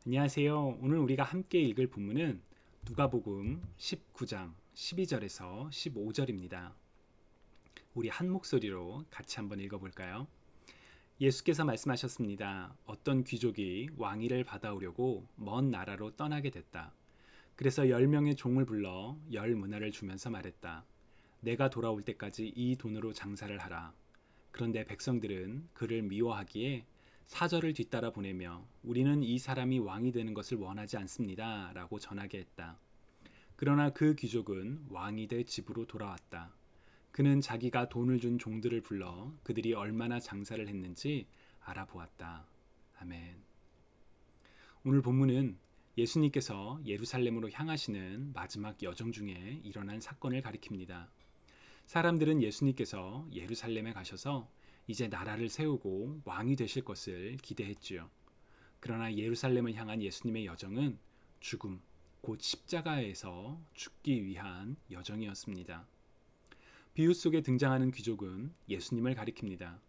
안녕하세요. 오늘 우리가 함께 읽을 본문은 누가복음 19장 12절에서 15절입니다. 우리 한 목소리로 같이 한번 읽어볼까요? 예수께서 말씀하셨습니다. 어떤 귀족이 왕위를 받아오려고 먼 나라로 떠나게 됐다. 그래서 10명의 종을 불러 10문화를 주면서 말했다. 내가 돌아올 때까지 이 돈으로 장사를 하라. 그런데 백성들은 그를 미워하기에 사절을 뒤따라 보내며 우리는 이 사람이 왕이 되는 것을 원하지 않습니다. 라고 전하게 했다. 그러나 그 귀족은 왕이 돼 집으로 돌아왔다. 그는 자기가 돈을 준 종들을 불러 그들이 얼마나 장사를 했는지 알아보았다. 아멘. 오늘 본문은 예수님께서 예루살렘으로 향하시는 마지막 여정 중에 일어난 사건을 가리킵니다. 사람들은 예수님께서 예루살렘에 가셔서 이제 나라를 세우고 왕이 되실 것을 기대했지요. 그러나 예루살렘을 향한 예수님의 여정은 죽음, 곧 십자가에서 죽기 위한 여정이었습니다. 비유 속에 등장하는 귀족은 예수님을 가리킵니다.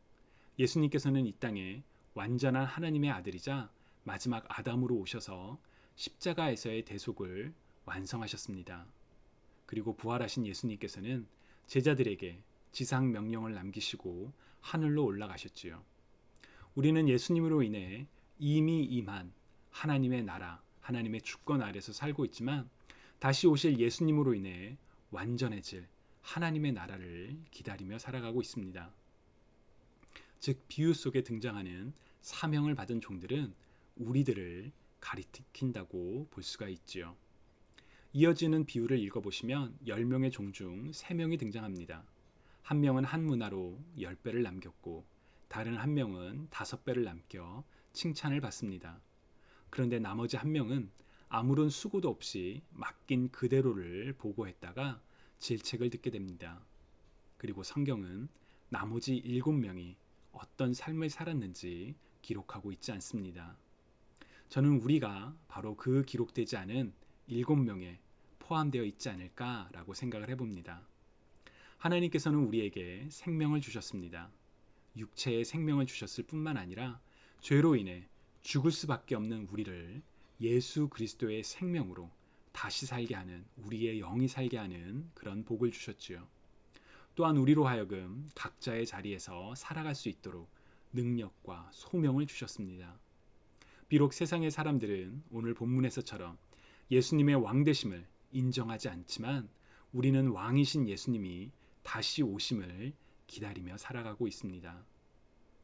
예수님께서는 이 땅에 완전한 하나님의 아들이자 마지막 아담으로 오셔서 십자가에서의 대속을 완성하셨습니다. 그리고 부활하신 예수님께서는 제자들에게 지상 명령을 남기시고 하늘로 올라가셨지요. 우리는 예수님으로 인해 이미 임한 하나님의 나라, 하나님의 주권 아래서 살고 있지만 다시 오실 예수님으로 인해 완전해질 하나님의 나라를 기다리며 살아가고 있습니다. 즉 비유 속에 등장하는 사명을 받은 종들은 우리들을 가리킨다고 볼 수가 있지요. 이어지는 비유를 읽어보시면 10명의 종 중 3명이 등장합니다. 한 명은 한 문화로 10배를 남겼고 다른 한 명은 5배를 남겨 칭찬을 받습니다. 그런데 나머지 한 명은 아무런 수고도 없이 맡긴 그대로를 보고했다가 질책을 듣게 됩니다. 그리고 성경은 나머지 7명이 어떤 삶을 살았는지 기록하고 있지 않습니다. 저는 우리가 바로 그 기록되지 않은 7명에 포함되어 있지 않을까라고 생각을 해봅니다. 하나님께서는 우리에게 생명을 주셨습니다. 육체의 생명을 주셨을 뿐만 아니라 죄로 인해 죽을 수밖에 없는 우리를 예수 그리스도의 생명으로 다시 살게 하는, 우리의 영이 살게 하는 그런 복을 주셨지요. 또한 우리로 하여금 각자의 자리에서 살아갈 수 있도록 능력과 소명을 주셨습니다. 비록 세상의 사람들은 오늘 본문에서처럼 예수님의 왕되심을 인정하지 않지만 우리는 왕이신 예수님이 다시 오심을 기다리며 살아가고 있습니다.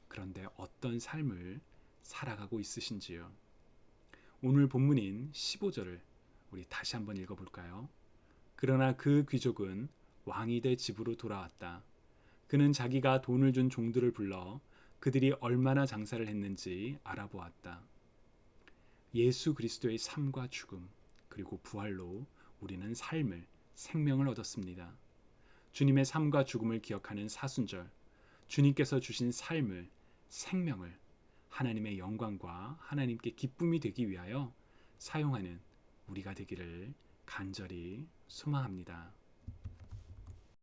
그런데 어떤 삶을 살아가고 있으신지요? 오늘 본문인 15절을 우리 다시 한번 읽어볼까요? 그러나 그 귀족은 왕이 돼 집으로 돌아왔다. 그는 자기가 돈을 준 종들을 불러 그들이 얼마나 장사를 했는지 알아보았다. 예수 그리스도의 삶과 죽음, 그리고 부활로 우리는 삶을, 생명을 얻었습니다. 주님의 삶과 죽음을 기억하는 사순절, 주님께서 주신 삶을, 생명을 하나님의 영광과 하나님께 기쁨이 되기 위하여 사용하는 우리가 되기를 간절히 소망합니다.